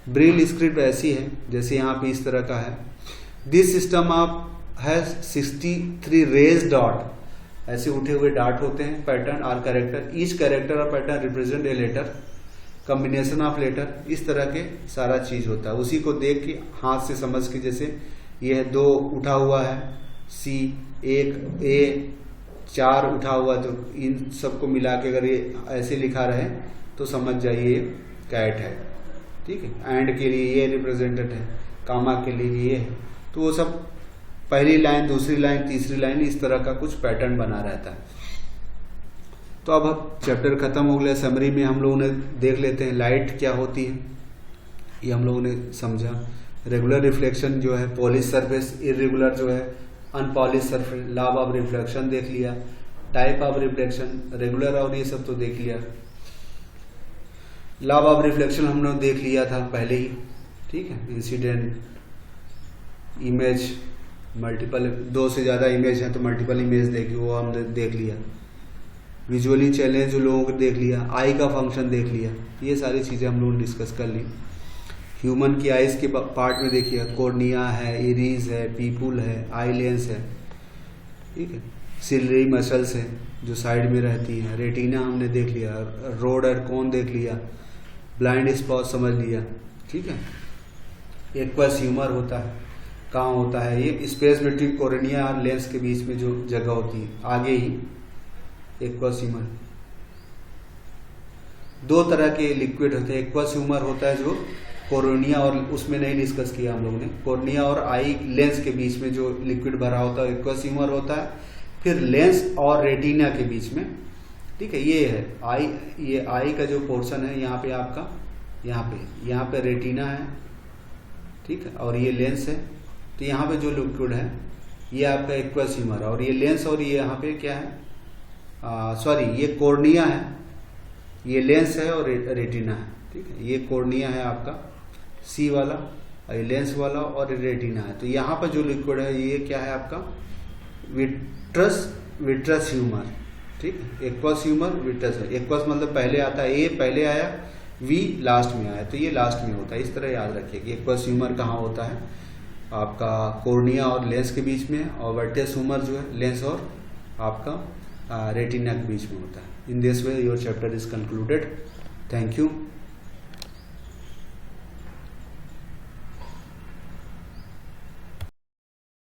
ब्रेल स्क्रिप्ट ऐसी है जैसे यहाँ पे इस तरह का है। This system of has 63 raise dot ऐसे उठे हुए डार्ट होते हैं pattern are character, each character और pattern represent a letter, combination of letter, इस तरह के सारा चीज होता है। उसी को देख के हाथ से समझ के, जैसे यह 2 उठा हुआ है सी, 1 ए, 4 उठा हुआ, तो इन सबको मिला के अगर ये ऐसे लिखा रहे तो समझ जाइए कैट है, ठीक है। एंड के लिए ये रिप्रेजेंटेड है, कामा के लिए ये है, तो वो सब पहली लाइन, दूसरी लाइन, तीसरी लाइन, इस तरह का कुछ पैटर्न बना रहता है। तो अब चैप्टर खत्म हो गया। समरी में हम लोगों ने देख लेते हैं लाइट क्या होती है, ये हम लोगों ने समझा। रेगुलर रिफ्लेक्शन जो है, पॉलिश सरफेस, इरेगुलर जो है unpolished surface, law of reflection देख लिया, टाइप ऑफ रिफ्लेक्शन, रेगुलर और ये सब तो देख लिया। लॉ ऑफ रिफ्लेक्शन हमने देख लिया था पहले ही, ठीक है। इंसिडेंट, इमेज, मल्टीपल, 2 से ज्यादा इमेज है तो मल्टीपल इमेज देखी, वो हमने देख लिया। विजुअली चैलेंज जो लोगों को देख लिया, आई का फंक्शन देख लिया, ये सारी चीजें हम लोगों ने डिस्कस कर ली। ह्यूमन की आईज के पार्ट में देखिए, कॉर्निया है, इरीज है, पीपुल है, आई लेंस है, ठीक है। सिलरी मसल्स है जो साइड में रहती है, रेटिना हमने देख लिया, रोड और कोन देख लिया, ब्लाइंड स्पॉट समझ लिया, ठीक है। एक्वस ह्यूमर होता है, कहाँ होता है ये, स्पेस बिटवीन कॉर्निया और लेंस के बीच में जो जगह होती है, आगे ही एक्वस ह्यूमर। 2 तरह के लिक्विड होते हैं। एक्वस ह्यूमर होता है जो कॉर्निया, और उसमें नहीं डिस्कस किया हम लोगों ने, कॉर्निया और आई लेंस के बीच में जो लिक्विड भरा होता है एक्वस ह्यूमर होता है। फिर लेंस और रेटिना के बीच में, ठीक है, ये है आई, ये आई का जो पोर्शन है यहाँ पे आपका, यहाँ पे रेटिना है, ठीक है, और ये लेंस है। तो यहाँ पे जो लिक्विड है ये आपका एक्वस ह्यूमर है, और ये लेंस, और ये यहाँ पे क्या है, सॉरी, ये कॉर्निया है, ये लेंस है और रेटिना है, ठीक है। ये कॉर्निया है आपका सी वाला, और ये लेंस वाला, और रेटिना है। तो यहाँ पर जो लिक्विड है ये क्या है आपका, विट्रस ह्यूमर, ठीक है। एक्वस ह्यूमर, विट्रस है। एक्वस मतलब पहले आता है, ए पहले आया, वी लास्ट में आया, तो ये लास्ट में होता है। इस तरह याद रखिए कि एक्वस ह्यूमर कहाँ होता है, आपका कॉर्निया और लेंस के बीच में, और विट्रस ह्यूमर जो है लेंस और आपका रेटिना के बीच में होता है। In this way your chapter is concluded. Thank you.